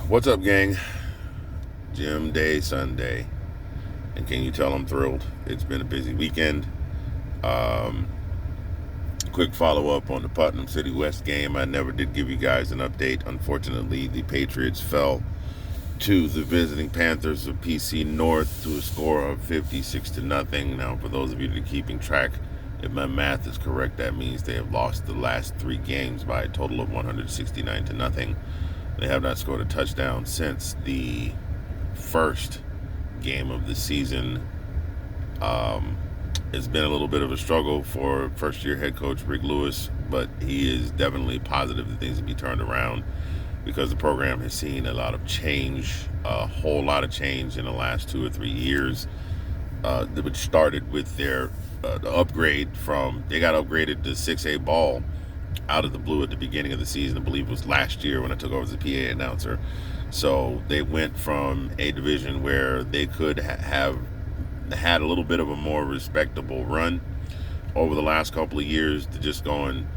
What's up, gang? Gym day Sunday. And can you tell I'm thrilled? It's been a busy weekend. Um, Quick follow up on the Putnam City West game. I never did give you guys an update. Unfortunately, the Patriots fell to the visiting Panthers of PC North to a score of 56-0. Now, for those of you that are keeping track, if my math is correct, that means they have lost the last three games by a total of 169-0. They have not scored a touchdown since the first game of the season. It's been a little bit of a struggle for first-year head coach Rick Lewis, but he is definitely positive that things will be turned around because the program has seen a lot of change, a whole lot of change in the last 2 or 3 years, which started with their the upgrade from, they got upgraded to 6A ball out of the blue at the beginning of the season. I believe it was last year when I took over as a PA announcer. So they went from a division where they could have had a little bit of a more respectable run over the last couple of years to just going,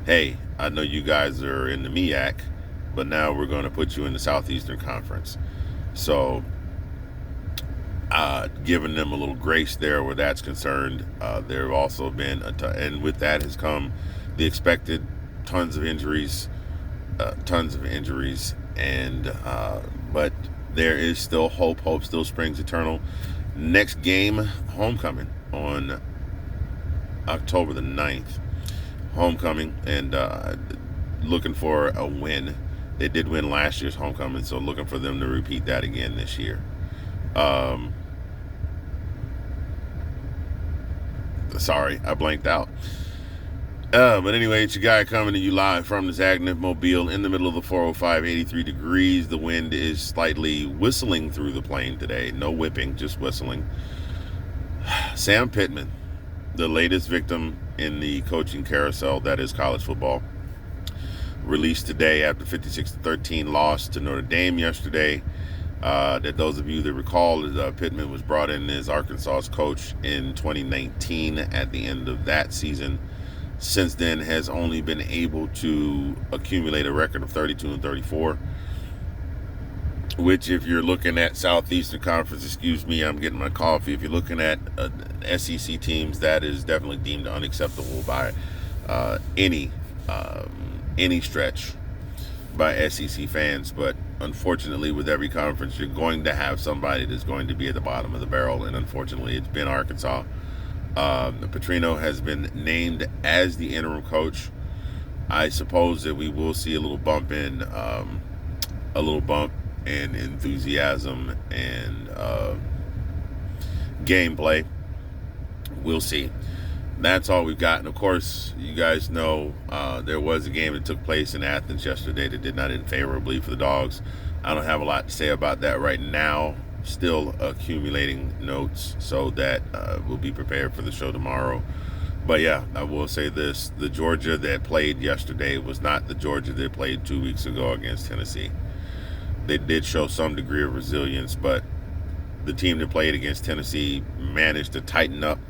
hey, I know you guys are in the MEAC, but now we're going to put you in the Southeastern Conference. So giving them a little grace there where that's concerned. There have also been, and with that has come the expected tons of injuries, and but there is still hope. Hope still springs eternal. Next game, homecoming on October the 9th. Homecoming, and looking for a win. They did win last year's homecoming, so looking for them to repeat that again this year. Sorry, I blanked out. But anyway, it's your guy coming to you live from the Zagnip Mobile in the middle of the 405, 83 degrees. The wind is slightly whistling through the plane today. No whipping, just whistling. Sam Pittman, the latest victim in the coaching carousel that is college football, released today after 56-13 loss to Notre Dame yesterday. That those of you that recall, Pittman was brought in as Arkansas's coach in 2019 at the end of that season. Since then has only been able to accumulate a record of 32-34, which if you're looking at Southeastern Conference, excuse me, I'm getting my coffee. If you're looking at SEC teams, that is definitely deemed unacceptable by any stretch by SEC fans. But unfortunately, with every conference, you're going to have somebody that's going to be at the bottom of the barrel, and unfortunately, it's been Arkansas. Petrino has been named as the interim coach. I suppose that we will see a little bump in enthusiasm and gameplay. We'll see. That's all we've got. And of course, you guys know there was a game that took place in Athens yesterday that did not end favorably for the Dogs. I don't have a lot to say about that right now. Still accumulating notes so that we'll be prepared for the show tomorrow. But yeah, I will say this: the Georgia that played yesterday was not the Georgia that played 2 weeks ago against Tennessee. They did show some degree of resilience, but the team that played against Tennessee managed to tighten up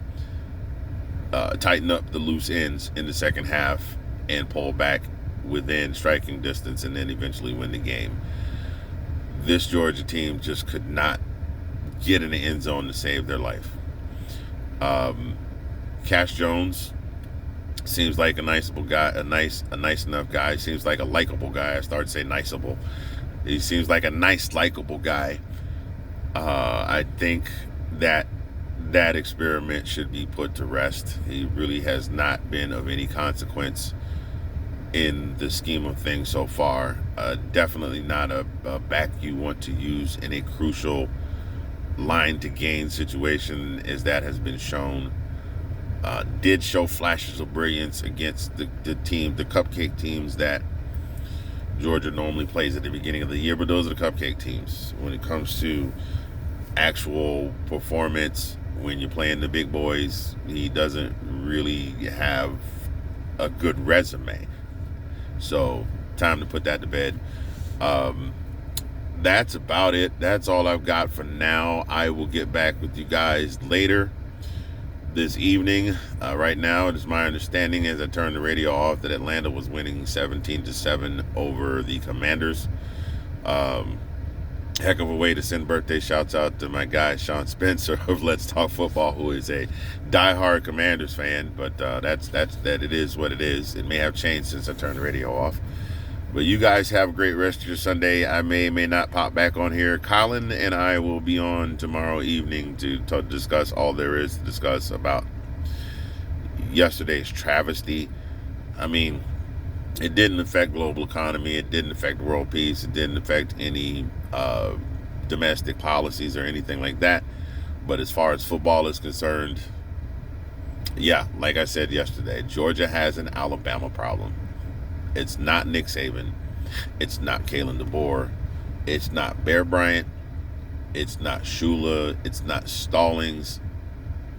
the loose ends in the second half and pull back within striking distance and then eventually win the game. This Georgia team just could not get in the end zone to save their life. Cash Jones seems like a niceable guy, a nice enough guy. Seems like a likable guy. I started saying niceable. He seems like a nice, likable guy. I think that experiment should be put to rest. He really has not been of any consequence in the scheme of things so far. Definitely not a back you want to use in a crucial line to gain situation, as that has been shown. Did show flashes of brilliance against the cupcake teams that Georgia normally plays at the beginning of the year, but those are the cupcake teams. When it comes to actual performance, when you're playing the big boys, he doesn't really have a good resume. So time to put that to bed. That's about it. That's all I've got for now. I will get back with you guys later this evening. Right now, it is my understanding as I turned the radio off that Atlanta was winning 17-7 over the Commanders. Um, Heck of a way to send birthday shouts out to my guy Sean Spencer of Let's Talk Football, who is a diehard Commanders fan. But that's that. It is what it is. It may have changed since I turned the radio off. But you guys have a great rest of your Sunday. I may not pop back on here. Colin and I will be on tomorrow evening to discuss all there is to discuss about yesterday's travesty. I mean, it didn't affect global economy. It didn't affect world peace. It didn't affect any domestic policies or anything like that. But as far as football is concerned, yeah, like I said yesterday, Georgia has an Alabama problem. It's not Nick Saban. It's not Kalen DeBoer. It's not Bear Bryant. It's not Shula. It's not Stallings.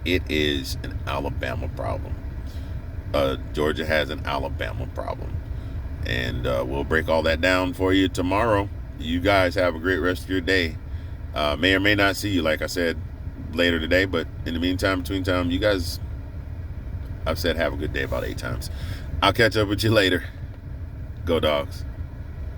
It is an Alabama problem. Georgia has an Alabama problem. And we'll break all that down for you tomorrow. You guys have a great rest of your day. May or may not see you, like I said, later today. But in the meantime, between time, you guys, I've said have a good day about 8 times. I'll catch up with you later. Go Dogs.